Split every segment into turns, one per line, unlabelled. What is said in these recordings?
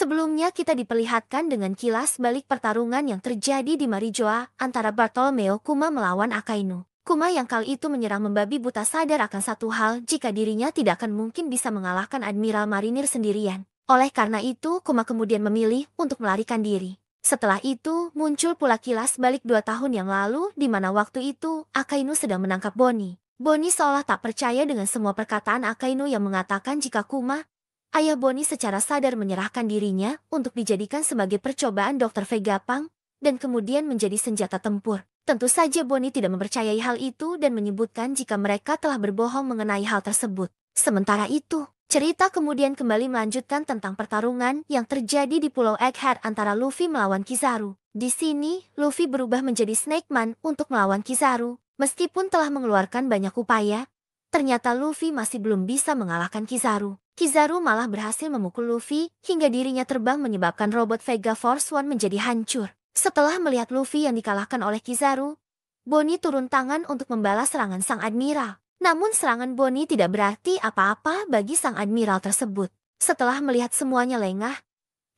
Sebelumnya kita diperlihatkan dengan kilas balik pertarungan yang terjadi di Marijoa antara Bartolomeo Kuma melawan Akainu. Kuma yang kali itu menyerang membabi buta sadar akan satu hal, jika dirinya tidak akan mungkin bisa mengalahkan Admiral Marinir sendirian. Oleh karena itu, Kuma kemudian memilih untuk melarikan diri. Setelah itu, muncul pula kilas balik 2 tahun yang lalu, di mana waktu itu, Akainu sedang menangkap Boni. Boni seolah tak percaya dengan semua perkataan Akainu yang mengatakan jika Kuma, ayah Boni secara sadar menyerahkan dirinya untuk dijadikan sebagai percobaan Dr. Vegapunk dan kemudian menjadi senjata tempur. Tentu saja Boni tidak mempercayai hal itu dan menyebutkan jika mereka telah berbohong mengenai hal tersebut. Sementara itu, cerita kemudian kembali melanjutkan tentang pertarungan yang terjadi di Pulau Egghead antara Luffy melawan Kizaru. Di sini, Luffy berubah menjadi Snake Man untuk melawan Kizaru. Meskipun telah mengeluarkan banyak upaya, ternyata Luffy masih belum bisa mengalahkan Kizaru. Kizaru malah berhasil memukul Luffy hingga dirinya terbang menyebabkan robot Vega Force One menjadi hancur. Setelah melihat Luffy yang dikalahkan oleh Kizaru, Boni turun tangan untuk membalas serangan Sang Admiral. Namun serangan Boni tidak berarti apa-apa bagi Sang Admiral tersebut. Setelah melihat semuanya lengah,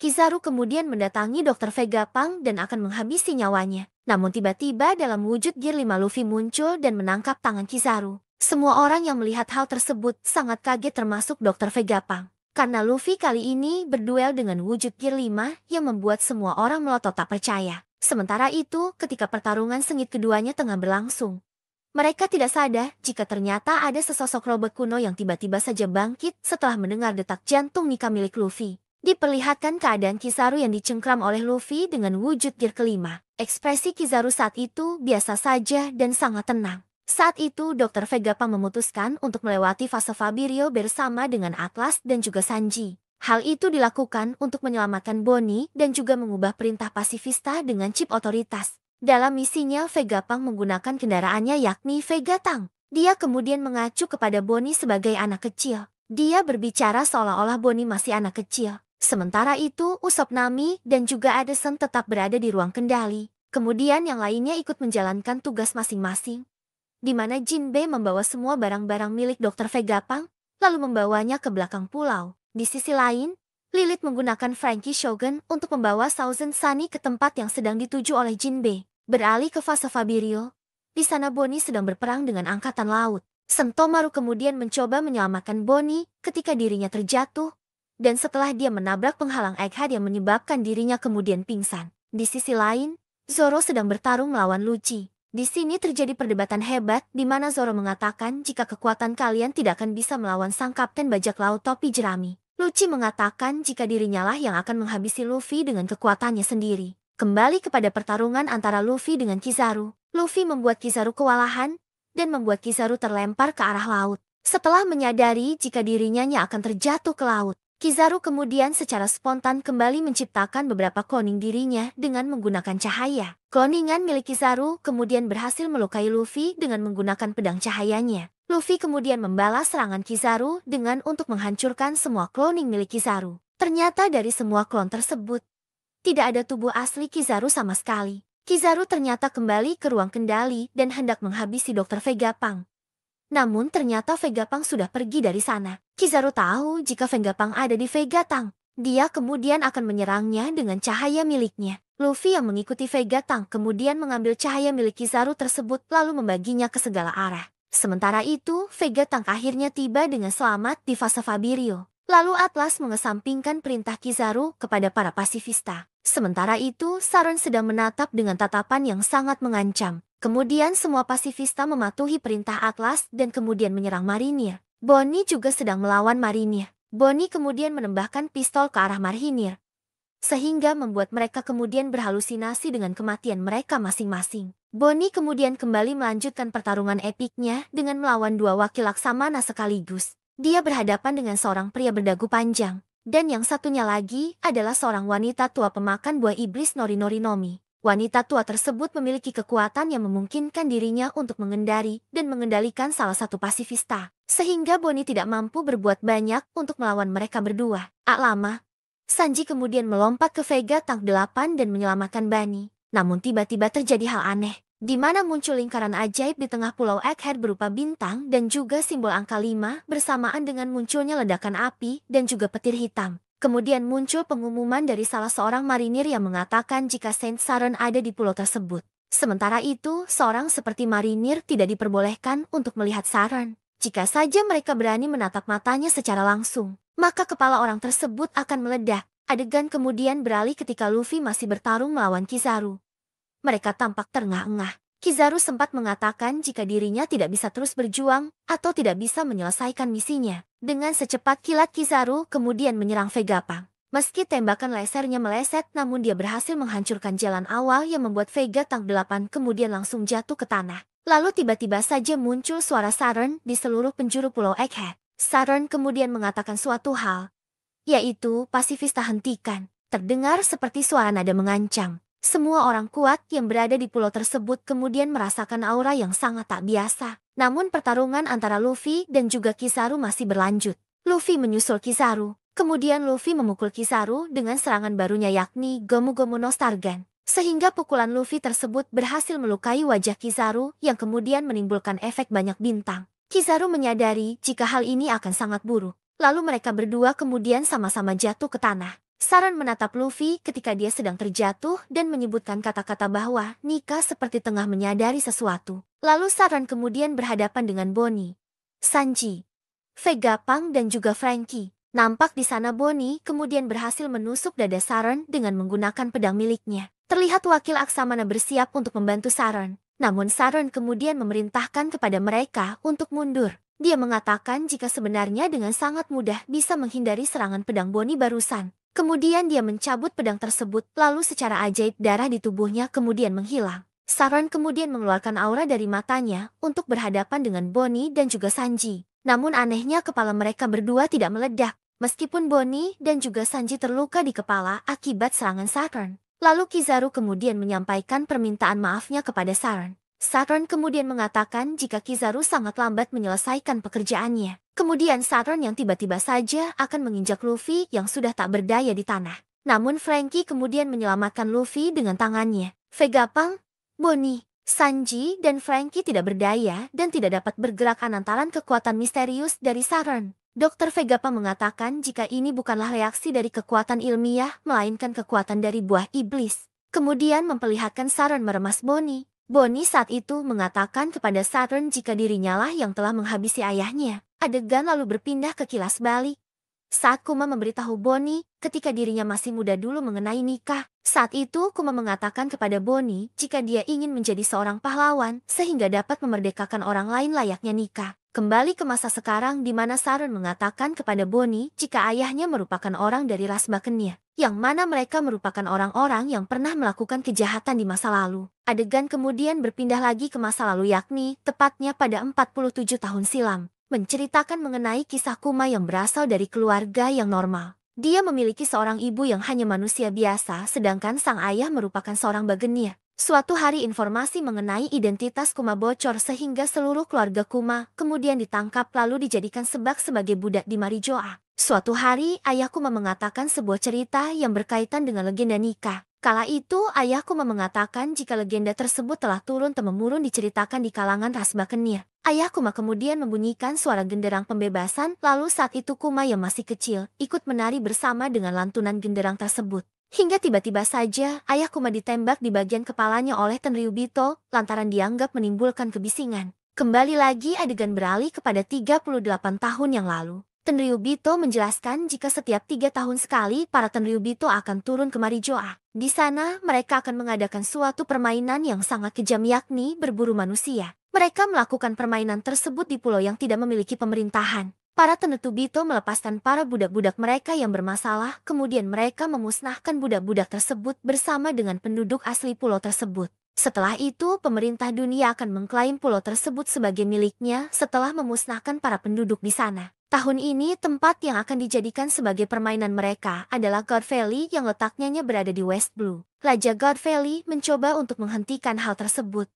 Kizaru kemudian mendatangi Dr. Vegapunk dan akan menghabisi nyawanya. Namun tiba-tiba dalam wujud Gear 5 Luffy muncul dan menangkap tangan Kizaru. Semua orang yang melihat hal tersebut sangat kaget termasuk Dr. Vegapunk. Karena Luffy kali ini berduel dengan wujud Gear 5 yang membuat semua orang melotot tak percaya. Sementara itu, ketika pertarungan sengit keduanya tengah berlangsung, mereka tidak sadar jika ternyata ada sesosok robot kuno yang tiba-tiba saja bangkit setelah mendengar detak jantung Nika milik Luffy. Diperlihatkan keadaan Kizaru yang dicengkram oleh Luffy dengan wujud Gear kelima. Ekspresi Kizaru saat itu biasa saja dan sangat tenang. Saat itu, Dr. Vegapunk memutuskan untuk melewati fase Fabirio bersama dengan Atlas dan juga Sanji. Hal itu dilakukan untuk menyelamatkan Boni dan juga mengubah perintah pasifista dengan chip otoritas. Dalam misinya, Vegapunk menggunakan kendaraannya yakni Vega Tank. Dia kemudian mengacu kepada Boni sebagai anak kecil. Dia berbicara seolah-olah Boni masih anak kecil. Sementara itu, Usopp, Nami, dan juga Addison tetap berada di ruang kendali. Kemudian yang lainnya ikut menjalankan tugas masing-masing, di mana Jinbe membawa semua barang-barang milik Dr. Vegapunk, lalu membawanya ke belakang pulau. Di sisi lain, Lilith menggunakan Frankie Shogun untuk membawa Thousand Sunny ke tempat yang sedang dituju oleh Jinbe. Beralih ke fase Fabirio, di sana Boni sedang berperang dengan Angkatan Laut. Sentomaru kemudian mencoba menyelamatkan Boni ketika dirinya terjatuh, dan setelah dia menabrak penghalang Egghead yang menyebabkan dirinya kemudian pingsan. Di sisi lain, Zoro sedang bertarung melawan Lucci. Di sini terjadi perdebatan hebat di mana Zoro mengatakan jika kekuatan kalian tidak akan bisa melawan sang kapten bajak laut topi jerami. Lucci mengatakan jika dirinya lah yang akan menghabisi Luffy dengan kekuatannya sendiri. Kembali kepada pertarungan antara Luffy dengan Kizaru. Luffy membuat Kizaru kewalahan dan membuat Kizaru terlempar ke arah laut. Setelah menyadari jika dirinya akan terjatuh ke laut, Kizaru kemudian secara spontan kembali menciptakan beberapa cloning dirinya dengan menggunakan cahaya. Cloningan milik Kizaru kemudian berhasil melukai Luffy dengan menggunakan pedang cahayanya. Luffy kemudian membalas serangan Kizaru dengan untuk menghancurkan semua cloning milik Kizaru. Ternyata dari semua klon tersebut, tidak ada tubuh asli Kizaru sama sekali. Kizaru ternyata kembali ke ruang kendali dan hendak menghabisi Dr. Vegapunk. Namun ternyata Vegapunk sudah pergi dari sana. Kizaru tahu jika Vegapunk ada di Vega Tank. Dia kemudian akan menyerangnya dengan cahaya miliknya. Luffy yang mengikuti Vega Tank kemudian mengambil cahaya milik Kizaru tersebut lalu membaginya ke segala arah. Sementara itu, Vega Tank akhirnya tiba dengan selamat di fase Fabirio. Lalu Atlas mengesampingkan perintah Kizaru kepada para pasifista. Sementara itu, Saron sedang menatap dengan tatapan yang sangat mengancam. Kemudian semua pasifista mematuhi perintah Atlas dan kemudian menyerang Marinir. Boni juga sedang melawan Marinir. Boni kemudian menembakkan pistol ke arah Marinir, sehingga membuat mereka kemudian berhalusinasi dengan kematian mereka masing-masing. Boni kemudian kembali melanjutkan pertarungan epiknya dengan melawan dua wakil Laksamana sekaligus. Dia berhadapan dengan seorang pria berdagu panjang, dan yang satunya lagi adalah seorang wanita tua pemakan buah iblis Norinori. Wanita tua tersebut memiliki kekuatan yang memungkinkan dirinya untuk mengendari dan mengendalikan salah satu pasifista, sehingga Boni tidak mampu berbuat banyak untuk melawan mereka berdua. Lama, Sanji kemudian melompat ke Vega Tank 8 dan menyelamatkan Bani. Namun tiba-tiba terjadi hal aneh, di mana muncul lingkaran ajaib di tengah pulau Egghead berupa bintang dan juga simbol angka 5 bersamaan dengan munculnya ledakan api dan juga petir hitam. Kemudian muncul pengumuman dari salah seorang marinir yang mengatakan jika Saint Saran ada di pulau tersebut. Sementara itu, seorang seperti marinir tidak diperbolehkan untuk melihat Saran. Jika saja mereka berani menatap matanya secara langsung, maka kepala orang tersebut akan meledak. Adegan kemudian beralih ketika Luffy masih bertarung melawan Kizaru. Mereka tampak terengah-engah. Kizaru sempat mengatakan jika dirinya tidak bisa terus berjuang atau tidak bisa menyelesaikan misinya. Dengan secepat kilat Kizaru kemudian menyerang Vegapunk. Meski tembakan lasernya meleset, namun dia berhasil menghancurkan jalan awal yang membuat Vega Tank 8 kemudian langsung jatuh ke tanah. Lalu tiba-tiba saja muncul suara Saran di seluruh penjuru Pulau Egghead. Saran kemudian mengatakan suatu hal, yaitu pasifista hentikan. Terdengar seperti suara nada mengancam. Semua orang kuat yang berada di pulau tersebut kemudian merasakan aura yang sangat tak biasa. Namun pertarungan antara Luffy dan juga Kizaru masih berlanjut. Luffy menyusul Kizaru. Kemudian Luffy memukul Kizaru dengan serangan barunya yakni Gomu Gomu no Stargan. Sehingga pukulan Luffy tersebut berhasil melukai wajah Kizaru yang kemudian menimbulkan efek banyak bintang. Kizaru menyadari jika hal ini akan sangat buruk. Lalu mereka berdua kemudian sama-sama jatuh ke tanah. Saran menatap Luffy ketika dia sedang terjatuh dan menyebutkan kata-kata bahwa Nika seperti tengah menyadari sesuatu. Lalu Saran kemudian berhadapan dengan Bonnie, Sanji, Vegapunk dan juga Franky. Nampak di sana Bonnie kemudian berhasil menusuk dada Saran dengan menggunakan pedang miliknya. Terlihat wakil Aksamana bersiap untuk membantu Saran. Namun Saran kemudian memerintahkan kepada mereka untuk mundur. Dia mengatakan jika sebenarnya dengan sangat mudah bisa menghindari serangan pedang Bonnie barusan. Kemudian dia mencabut pedang tersebut, lalu secara ajaib darah di tubuhnya kemudian menghilang. Saran kemudian mengeluarkan aura dari matanya untuk berhadapan dengan Bonnie dan juga Sanji. Namun anehnya kepala mereka berdua tidak meledak, meskipun Bonnie dan juga Sanji terluka di kepala akibat serangan Saran. Lalu Kizaru kemudian menyampaikan permintaan maafnya kepada Saran. Saran kemudian mengatakan jika Kizaru sangat lambat menyelesaikan pekerjaannya. Kemudian Saran yang tiba-tiba saja akan menginjak Luffy yang sudah tak berdaya di tanah. Namun Franky kemudian menyelamatkan Luffy dengan tangannya. Vegapunk, Bonnie, Sanji, dan Franky tidak berdaya dan tidak dapat bergerak lantaran kekuatan misterius dari Saran. Dr. Vegapunk mengatakan jika ini bukanlah reaksi dari kekuatan ilmiah, melainkan kekuatan dari buah iblis. Kemudian memperlihatkan Saran meremas Bonnie. Bonnie saat itu mengatakan kepada Saran jika dirinya lah yang telah menghabisi ayahnya. Adegan lalu berpindah ke kilas balik. Saat Kuma memberitahu Bonnie ketika dirinya masih muda dulu mengenai nikah. Saat itu Kuma mengatakan kepada Bonnie jika dia ingin menjadi seorang pahlawan sehingga dapat memerdekakan orang lain layaknya nikah. Kembali ke masa sekarang di mana Saran mengatakan kepada Bonnie jika ayahnya merupakan orang dari ras Bakenir, yang mana mereka merupakan orang-orang yang pernah melakukan kejahatan di masa lalu. Adegan kemudian berpindah lagi ke masa lalu yakni tepatnya pada 47 tahun silam, menceritakan mengenai kisah Kuma yang berasal dari keluarga yang normal. Dia memiliki seorang ibu yang hanya manusia biasa sedangkan sang ayah merupakan seorang Bakenir. Suatu hari informasi mengenai identitas Kuma bocor sehingga seluruh keluarga Kuma kemudian ditangkap lalu dijadikan sebagai budak di Marijoa. Suatu hari ayah Kuma mengatakan sebuah cerita yang berkaitan dengan legenda nikah. Kala itu ayah Kuma mengatakan jika legenda tersebut telah turun-temurun diceritakan di kalangan ras Bakenir. Ayah Kuma kemudian membunyikan suara genderang pembebasan, lalu saat itu Kuma yang masih kecil ikut menari bersama dengan lantunan genderang tersebut. Hingga tiba-tiba saja ayah Kuma ditembak di bagian kepalanya oleh Tenryubito lantaran dianggap menimbulkan kebisingan. Kembali lagi adegan beralih kepada 38 tahun yang lalu. Tenryubito menjelaskan jika setiap 3 tahun sekali para Tenryubito akan turun ke Marijoa. Di sana mereka akan mengadakan suatu permainan yang sangat kejam yakni berburu manusia. Mereka melakukan permainan tersebut di pulau yang tidak memiliki pemerintahan. Para Tenryubito melepaskan para budak-budak mereka yang bermasalah, kemudian mereka memusnahkan budak-budak tersebut bersama dengan penduduk asli pulau tersebut. Setelah itu, pemerintah dunia akan mengklaim pulau tersebut sebagai miliknya setelah memusnahkan para penduduk di sana. Tahun ini, tempat yang akan dijadikan sebagai permainan mereka adalah God Valley yang letaknya berada di West Blue. Raja God Valley mencoba untuk menghentikan hal tersebut.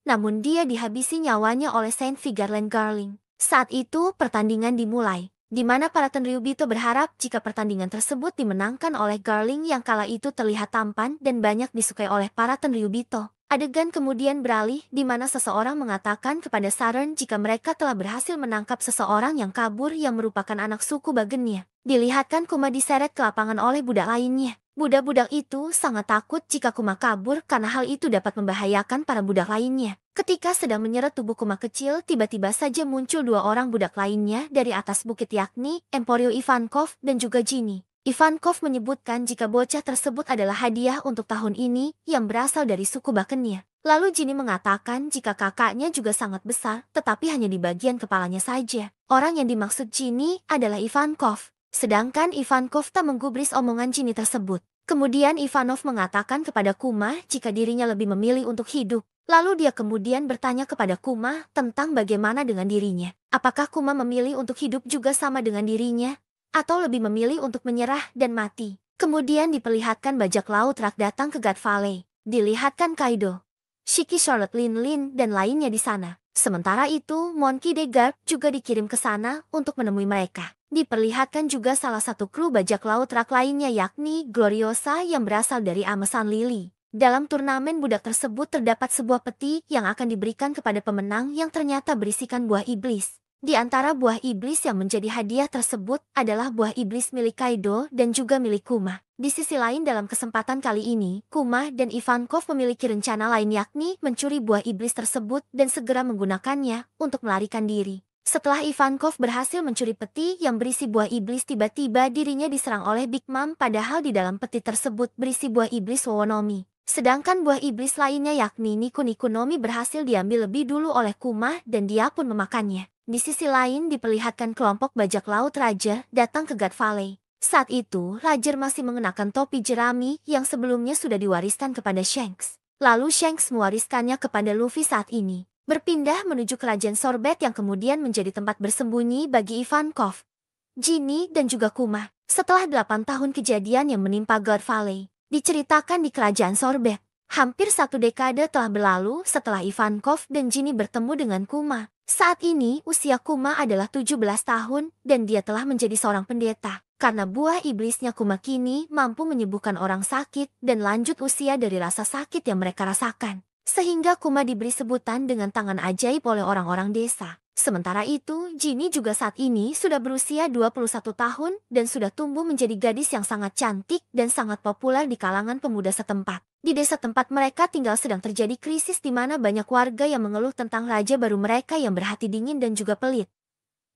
Namun dia dihabisi nyawanya oleh Saint Vigarland Garling. Saat itu pertandingan dimulai, di mana para Tenryubito berharap jika pertandingan tersebut dimenangkan oleh Garling yang kala itu terlihat tampan dan banyak disukai oleh para Tenryubito. Adegan kemudian beralih di mana seseorang mengatakan kepada Saren jika mereka telah berhasil menangkap seseorang yang kabur yang merupakan anak suku Bagenia. Dilihatkan Kuma diseret ke lapangan oleh budak lainnya. Budak-budak itu sangat takut jika Kuma kabur karena hal itu dapat membahayakan para budak lainnya. Ketika sedang menyeret tubuh Kuma kecil, tiba-tiba saja muncul dua orang budak lainnya dari atas bukit, yakni Emporio Ivankov dan juga Ginny. Ivankov menyebutkan jika bocah tersebut adalah hadiah untuk tahun ini yang berasal dari suku Bagenia. Lalu Ginny mengatakan jika kakaknya juga sangat besar, tetapi hanya di bagian kepalanya saja. Orang yang dimaksud Ginny adalah Ivankov. Sedangkan Ivankov tak menggubris omongan Ginny tersebut. Kemudian Ivanov mengatakan kepada Kuma jika dirinya lebih memilih untuk hidup. Lalu dia kemudian bertanya kepada Kuma tentang bagaimana dengan dirinya. Apakah Kuma memilih untuk hidup juga sama dengan dirinya? Atau lebih memilih untuk menyerah dan mati? Kemudian diperlihatkan bajak laut rak datang ke God Valley. Dilihatkan Kaido, Shiki, Charlotte, Lin, dan lainnya di sana. Sementara itu, Monkey D. Garp juga dikirim ke sana untuk menemui mereka. Diperlihatkan juga salah satu kru bajak laut rak lainnya, yakni Gloriosa yang berasal dari Amesan Lily. Dalam turnamen budak tersebut terdapat sebuah peti yang akan diberikan kepada pemenang yang ternyata berisikan buah iblis. Di antara buah iblis yang menjadi hadiah tersebut adalah buah iblis milik Kaido dan juga milik Kuma. Di sisi lain, dalam kesempatan kali ini, Kuma dan Ivankov memiliki rencana lain, yakni mencuri buah iblis tersebut dan segera menggunakannya untuk melarikan diri. Setelah Ivankov berhasil mencuri peti yang berisi buah iblis, tiba-tiba dirinya diserang oleh Big Mom, padahal di dalam peti tersebut berisi buah iblis Wowonomi. Sedangkan buah iblis lainnya, yakni Niku Nomi, berhasil diambil lebih dulu oleh Kuma dan dia pun memakannya. Di sisi lain diperlihatkan kelompok bajak laut Raja datang ke God Valley. Saat itu, Raja masih mengenakan topi jerami yang sebelumnya sudah diwariskan kepada Shanks. Lalu Shanks mewariskannya kepada Luffy saat ini. Berpindah menuju kerajaan Sorbet yang kemudian menjadi tempat bersembunyi bagi Ivankov, Ginny, dan juga Kuma. Setelah 8 tahun kejadian yang menimpa God Valley, diceritakan di kerajaan Sorbet. Hampir 1 dekade telah berlalu setelah Ivankov dan Ginny bertemu dengan Kuma. Saat ini usia Kuma adalah 17 tahun dan dia telah menjadi seorang pendeta. Karena buah iblisnya Kuma kini mampu menyembuhkan orang sakit dan lanjut usia dari rasa sakit yang mereka rasakan. Sehingga Kuma diberi sebutan dengan tangan ajaib oleh orang-orang desa. Sementara itu, Ginny juga saat ini sudah berusia 21 tahun dan sudah tumbuh menjadi gadis yang sangat cantik dan sangat populer di kalangan pemuda setempat. Di desa tempat mereka tinggal sedang terjadi krisis di mana banyak warga yang mengeluh tentang raja baru mereka yang berhati dingin dan juga pelit.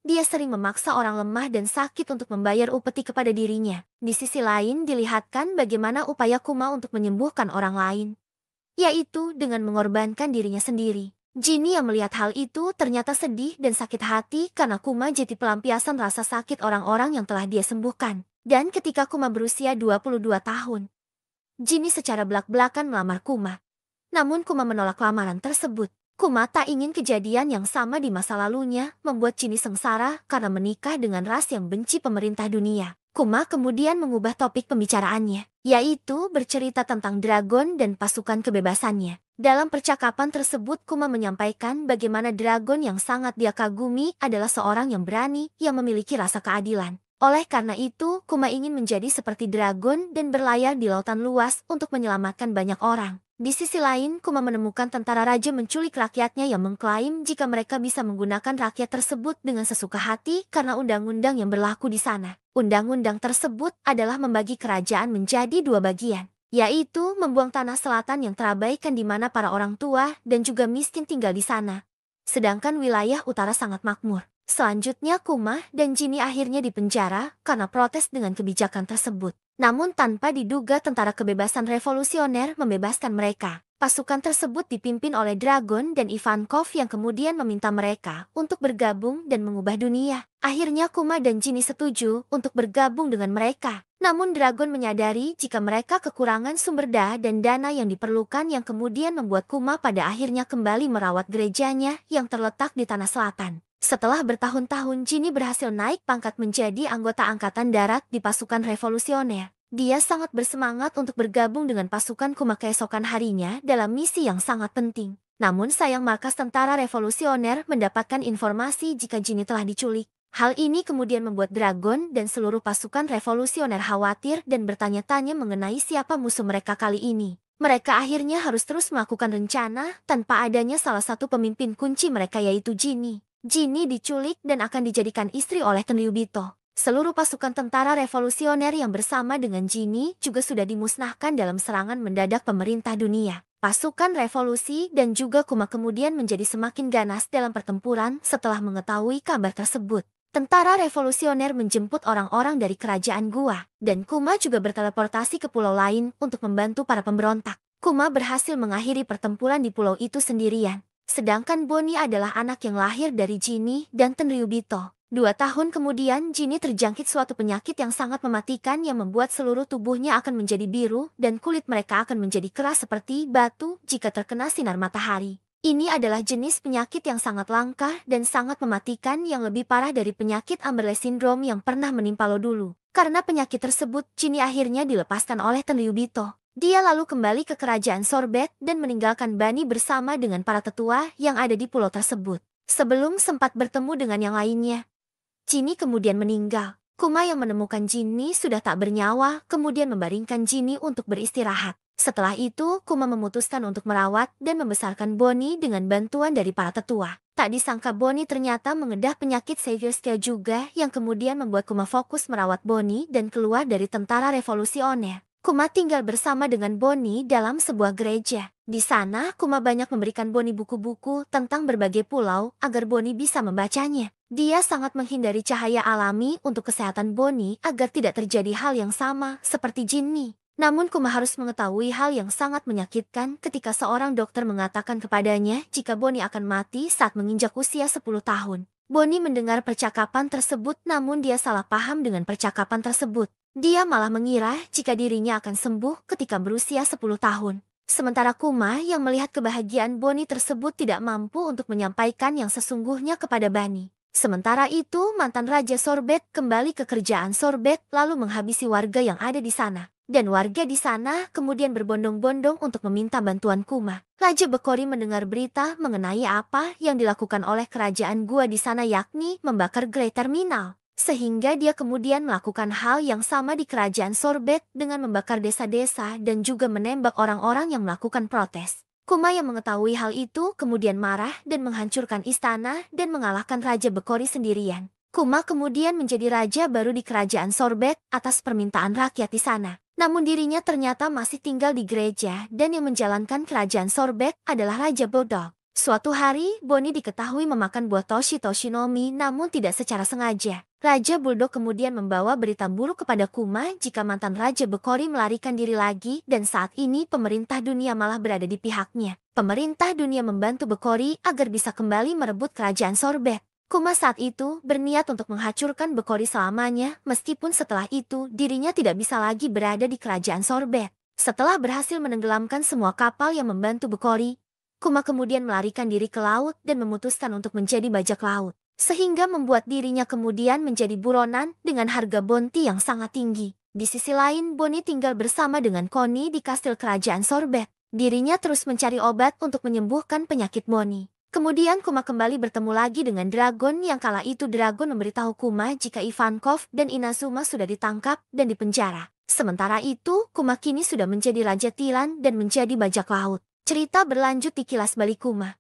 Dia sering memaksa orang lemah dan sakit untuk membayar upeti kepada dirinya. Di sisi lain dilihatkan bagaimana upaya Kuma untuk menyembuhkan orang lain, yaitu dengan mengorbankan dirinya sendiri. Ginny yang melihat hal itu ternyata sedih dan sakit hati karena Kuma jadi pelampiasan rasa sakit orang-orang yang telah dia sembuhkan. Dan ketika Kuma berusia 22 tahun, Ginny secara belak-belakan melamar Kuma. Namun Kuma menolak lamaran tersebut. Kuma tak ingin kejadian yang sama di masa lalunya membuat Ginny sengsara karena menikah dengan ras yang benci pemerintah dunia. Kuma kemudian mengubah topik pembicaraannya, yaitu bercerita tentang Dragon dan pasukan kebebasannya. Dalam percakapan tersebut Kuma menyampaikan bagaimana Dragon yang sangat dia kagumi adalah seorang yang berani yang memiliki rasa keadilan. Oleh karena itu, Kuma ingin menjadi seperti Dragon dan berlayar di lautan luas untuk menyelamatkan banyak orang. Di sisi lain, Kuma menemukan tentara raja menculik rakyatnya yang mengklaim jika mereka bisa menggunakan rakyat tersebut dengan sesuka hati karena undang-undang yang berlaku di sana. Undang-undang tersebut adalah membagi kerajaan menjadi 2 bagian, yaitu membuang tanah selatan yang terabaikan di mana para orang tua dan juga miskin tinggal di sana. Sedangkan wilayah utara sangat makmur. Selanjutnya Kuma dan Ginny akhirnya dipenjara karena protes dengan kebijakan tersebut. Namun tanpa diduga tentara kebebasan revolusioner membebaskan mereka. Pasukan tersebut dipimpin oleh Dragon dan Ivankov yang kemudian meminta mereka untuk bergabung dan mengubah dunia. Akhirnya Kuma dan Ginny setuju untuk bergabung dengan mereka. Namun Dragon menyadari jika mereka kekurangan sumber daya dan dana yang diperlukan yang kemudian membuat Kuma pada akhirnya kembali merawat gerejanya yang terletak di tanah selatan. Setelah bertahun-tahun Ginny berhasil naik pangkat menjadi anggota angkatan darat di pasukan revolusioner. Dia sangat bersemangat untuk bergabung dengan pasukan Kuma keesokan harinya dalam misi yang sangat penting. Namun sayang markas tentara revolusioner mendapatkan informasi jika Ginny telah diculik. Hal ini kemudian membuat Dragon dan seluruh pasukan revolusioner khawatir dan bertanya-tanya mengenai siapa musuh mereka kali ini. Mereka akhirnya harus terus melakukan rencana tanpa adanya salah satu pemimpin kunci mereka yaitu Jinny. Jinny diculik dan akan dijadikan istri oleh Tenryubito. Seluruh pasukan tentara revolusioner yang bersama dengan Jinny juga sudah dimusnahkan dalam serangan mendadak pemerintah dunia. Pasukan revolusi dan juga Kuma kemudian menjadi semakin ganas dalam pertempuran setelah mengetahui kabar tersebut. Tentara revolusioner menjemput orang-orang dari kerajaan Gua, dan Kuma juga berteleportasi ke pulau lain untuk membantu para pemberontak. Kuma berhasil mengakhiri pertempuran di pulau itu sendirian. Sedangkan Bonnie adalah anak yang lahir dari Jinny dan Tenryubito. 2 tahun kemudian, Jinny terjangkit suatu penyakit yang sangat mematikan yang membuat seluruh tubuhnya akan menjadi biru dan kulit mereka akan menjadi keras seperti batu jika terkena sinar matahari. Ini adalah jenis penyakit yang sangat langka dan sangat mematikan yang lebih parah dari penyakit Amberle Syndrome yang pernah menimpa lo dulu. Karena penyakit tersebut, Jinny akhirnya dilepaskan oleh Tenryubito. Dia lalu kembali ke kerajaan Sorbet dan meninggalkan Bani bersama dengan para tetua yang ada di pulau tersebut. Sebelum sempat bertemu dengan yang lainnya, Jinny kemudian meninggal. Kuma yang menemukan Jinny sudah tak bernyawa, kemudian membaringkan Jinny untuk beristirahat. Setelah itu, Kuma memutuskan untuk merawat dan membesarkan Bonnie dengan bantuan dari para tetua. Tak disangka Bonnie ternyata mengedah penyakit Savior Scale juga yang kemudian membuat Kuma fokus merawat Bonnie dan keluar dari tentara revolusioner. Kuma tinggal bersama dengan Bonnie dalam sebuah gereja. Di sana, Kuma banyak memberikan Bonnie buku-buku tentang berbagai pulau agar Bonnie bisa membacanya. Dia sangat menghindari cahaya alami untuk kesehatan Bonnie agar tidak terjadi hal yang sama seperti Jinny. Namun Kuma harus mengetahui hal yang sangat menyakitkan ketika seorang dokter mengatakan kepadanya jika Bonnie akan mati saat menginjak usia 10 tahun. Bonnie mendengar percakapan tersebut namun dia salah paham dengan percakapan tersebut. Dia malah mengira jika dirinya akan sembuh ketika berusia 10 tahun. Sementara Kuma yang melihat kebahagiaan Bonnie tersebut tidak mampu untuk menyampaikan yang sesungguhnya kepada Bani. Sementara itu, mantan Raja Sorbet kembali ke kerajaan Sorbet lalu menghabisi warga yang ada di sana. Dan warga di sana kemudian berbondong-bondong untuk meminta bantuan Kuma. Raja Bekori mendengar berita mengenai apa yang dilakukan oleh kerajaan Gua di sana yakni membakar Great Terminal. Sehingga dia kemudian melakukan hal yang sama di kerajaan Sorbet dengan membakar desa-desa dan juga menembak orang-orang yang melakukan protes. Kuma yang mengetahui hal itu kemudian marah dan menghancurkan istana dan mengalahkan Raja Bekori sendirian. Kuma kemudian menjadi raja baru di kerajaan Sorbet atas permintaan rakyat di sana. Namun dirinya ternyata masih tinggal di gereja dan yang menjalankan kerajaan Sorbet adalah Raja Bulldog. Suatu hari, Bonnie diketahui memakan buah Toshi-Toshinomi namun tidak secara sengaja. Raja Bulldog kemudian membawa berita buruk kepada Kuma jika mantan Raja Bekori melarikan diri lagi dan saat ini pemerintah dunia malah berada di pihaknya. Pemerintah dunia membantu Bekori agar bisa kembali merebut kerajaan Sorbet. Kuma saat itu berniat untuk menghancurkan Bekori selamanya, meskipun setelah itu dirinya tidak bisa lagi berada di kerajaan Sorbet. Setelah berhasil menenggelamkan semua kapal yang membantu Bekori, Kuma kemudian melarikan diri ke laut dan memutuskan untuk menjadi bajak laut. Sehingga membuat dirinya kemudian menjadi buronan dengan harga bounty yang sangat tinggi. Di sisi lain, Bonnie tinggal bersama dengan Connie di kastil kerajaan Sorbet. Dirinya terus mencari obat untuk menyembuhkan penyakit Bonnie. Kemudian Kuma kembali bertemu lagi dengan Dragon yang kala itu Dragon memberitahu Kuma jika Ivankov dan Inazuma sudah ditangkap dan dipenjara. Sementara itu, Kuma kini sudah menjadi Raja Tiran dan menjadi bajak laut. Cerita berlanjut di Kilas Balik Kuma.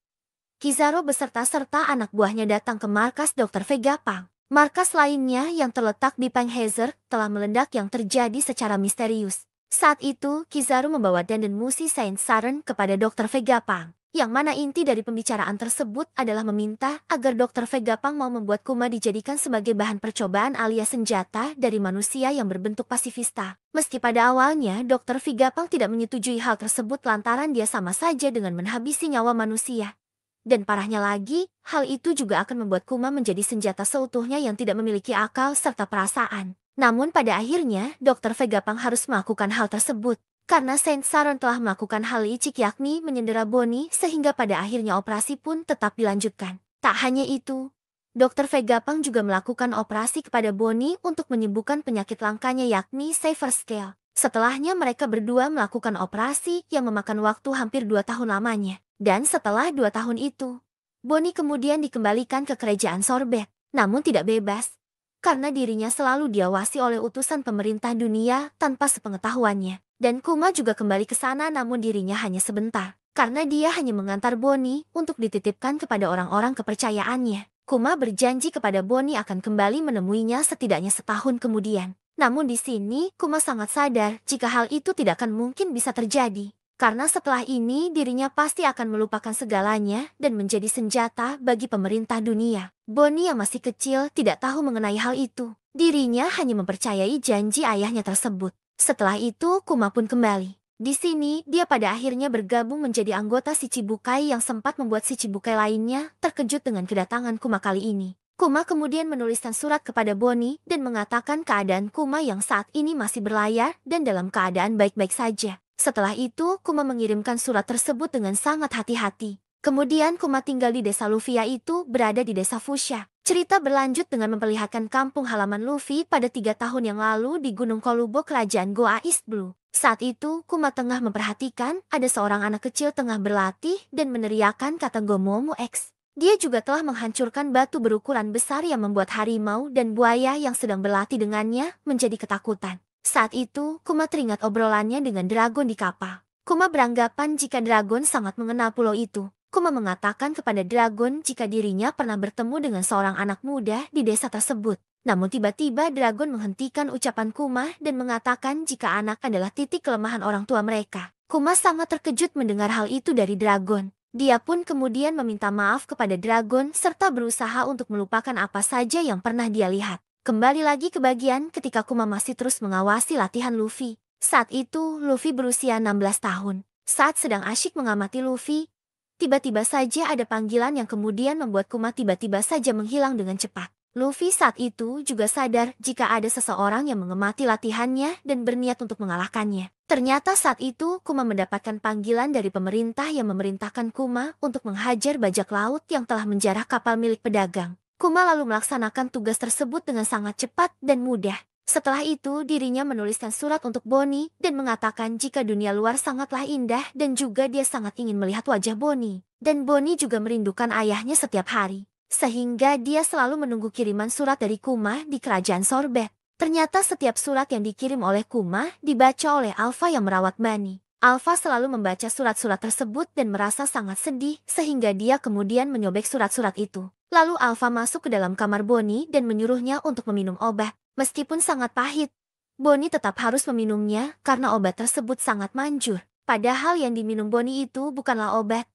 Kizaru beserta anak buahnya datang ke markas Dr. Vegapunk. Markas lainnya yang terletak di Penghazer telah meledak yang terjadi secara misterius. Saat itu, Kizaru membawa Danden Mushi Saint Saren kepada Dr. Vegapunk. Yang mana inti dari pembicaraan tersebut adalah meminta agar Dr. Vegapunk mau membuat Kuma dijadikan sebagai bahan percobaan alias senjata dari manusia yang berbentuk pasifista. Meski pada awalnya Dr. Vegapunk tidak menyetujui hal tersebut lantaran dia sama saja dengan menghabisi nyawa manusia. Dan parahnya lagi, hal itu juga akan membuat Kuma menjadi senjata seutuhnya yang tidak memiliki akal serta perasaan. Namun pada akhirnya, Dr. Vegapunk harus melakukan hal tersebut. Karena Saint Saron telah melakukan hal licik yakni menyendera Bonnie sehingga pada akhirnya operasi pun tetap dilanjutkan. Tak hanya itu, Dr. Vegapunk juga melakukan operasi kepada Bonnie untuk menyembuhkan penyakit langkanya yakni Savior Scale. Setelahnya mereka berdua melakukan operasi yang memakan waktu hampir 2 tahun lamanya. Dan setelah 2 tahun itu, Bonnie kemudian dikembalikan ke kerajaan Sorbet. Namun tidak bebas. karena dirinya selalu diawasi oleh utusan pemerintah dunia tanpa sepengetahuannya. Dan Kuma juga kembali ke sana namun dirinya hanya sebentar, karena dia hanya mengantar Bonnie untuk dititipkan kepada orang-orang kepercayaannya. Kuma berjanji kepada Bonnie akan kembali menemuinya setidaknya setahun kemudian. Namun di sini, Kuma sangat sadar jika hal itu tidak akan mungkin bisa terjadi. Karena setelah ini dirinya pasti akan melupakan segalanya dan menjadi senjata bagi pemerintah dunia. Bonnie yang masih kecil tidak tahu mengenai hal itu. Dirinya hanya mempercayai janji ayahnya tersebut. Setelah itu, Kuma pun kembali. Di sini, dia pada akhirnya bergabung menjadi anggota Shichibukai yang sempat membuat Shichibukai lainnya terkejut dengan kedatangan Kuma kali ini. Kuma kemudian menuliskan surat kepada Bonnie dan mengatakan keadaan Kuma yang saat ini masih berlayar dan dalam keadaan baik-baik saja. Setelah itu, Kuma mengirimkan surat tersebut dengan sangat hati-hati. Kemudian Kuma tinggal di desa Lufia itu berada di desa Fushia. Cerita berlanjut dengan memperlihatkan kampung halaman Luffy pada 3 tahun yang lalu di Gunung Kolubo kerajaan Goa East Blue. Saat itu, Kuma tengah memperhatikan ada seorang anak kecil tengah berlatih dan meneriakkan kata Gomomu X. Dia juga telah menghancurkan batu berukuran besar yang membuat harimau dan buaya yang sedang berlatih dengannya menjadi ketakutan. Saat itu, Kuma teringat obrolannya dengan dragon di kapal. Kuma beranggapan jika dragon sangat mengenal pulau itu. Kuma mengatakan kepada dragon jika dirinya pernah bertemu dengan seorang anak muda di desa tersebut. Namun tiba-tiba dragon menghentikan ucapan Kuma dan mengatakan jika anak adalah titik kelemahan orang tua mereka. Kuma sangat terkejut mendengar hal itu dari dragon. Dia pun kemudian meminta maaf kepada dragon serta berusaha untuk melupakan apa saja yang pernah dia lihat. Kembali lagi ke bagian ketika Kuma masih terus mengawasi latihan Luffy. Saat itu, Luffy berusia 16 tahun. Saat sedang asyik mengamati Luffy, tiba-tiba saja ada panggilan yang kemudian membuat Kuma tiba-tiba saja menghilang dengan cepat. Luffy saat itu juga sadar jika ada seseorang yang mengamati latihannya dan berniat untuk mengalahkannya. Ternyata saat itu Kuma mendapatkan panggilan dari pemerintah yang memerintahkan Kuma untuk menghajar bajak laut yang telah menjarah kapal milik pedagang. Kuma lalu melaksanakan tugas tersebut dengan sangat cepat dan mudah. Setelah itu dirinya menuliskan surat untuk Bonnie dan mengatakan jika dunia luar sangatlah indah dan juga dia sangat ingin melihat wajah Bonnie. Dan Bonnie juga merindukan ayahnya setiap hari. Sehingga dia selalu menunggu kiriman surat dari Kuma di kerajaan Sorbet. Ternyata setiap surat yang dikirim oleh Kuma dibaca oleh Alpha yang merawat Bunny. Alpha selalu membaca surat-surat tersebut dan merasa sangat sedih sehingga dia kemudian menyobek surat-surat itu. Lalu Alpha masuk ke dalam kamar Bonnie dan menyuruhnya untuk meminum obat. Meskipun sangat pahit, Bonnie tetap harus meminumnya karena obat tersebut sangat manjur. Padahal yang diminum Bonnie itu bukanlah obat,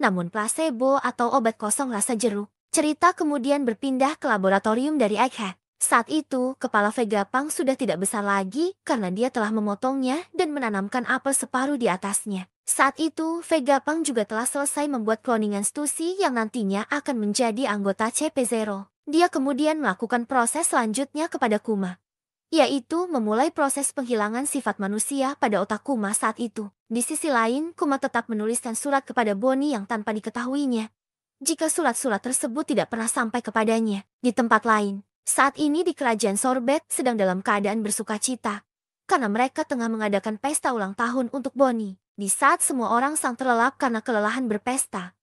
namun placebo atau obat kosong rasa jeruk. Cerita kemudian berpindah ke laboratorium dari Egghead. Saat itu, kepala Vegapunk sudah tidak besar lagi karena dia telah memotongnya dan menanamkan apel separuh di atasnya. Saat itu, Vegapunk juga telah selesai membuat kloningan Stussy yang nantinya akan menjadi anggota CP0. Dia kemudian melakukan proses selanjutnya kepada Kuma, yaitu memulai proses penghilangan sifat manusia pada otak Kuma saat itu. Di sisi lain, Kuma tetap menuliskan surat kepada Bonnie yang tanpa diketahuinya jika surat-surat tersebut tidak pernah sampai kepadanya. Di tempat lain, saat ini di kerajaan Sorbet sedang dalam keadaan bersukacita karena mereka tengah mengadakan pesta ulang tahun untuk Bonnie. Di saat semua orang sang terlelap karena kelelahan berpesta,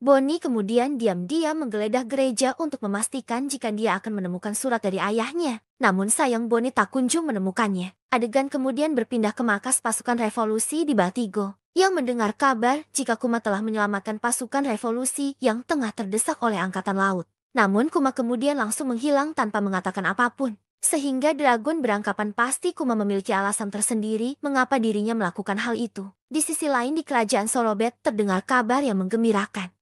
Bonnie kemudian diam-diam menggeledah gereja untuk memastikan jika dia akan menemukan surat dari ayahnya. Namun sayang Bonnie tak kunjung menemukannya. Adegan kemudian berpindah ke markas pasukan revolusi di Batigo, yang mendengar kabar jika Kuma telah menyelamatkan pasukan revolusi yang tengah terdesak oleh angkatan laut. Namun Kuma kemudian langsung menghilang tanpa mengatakan apapun. Sehingga Dragon beranggapan pasti Kuma memiliki alasan tersendiri mengapa dirinya melakukan hal itu. Di sisi lain di kerajaan Sorobet terdengar kabar yang menggembirakan.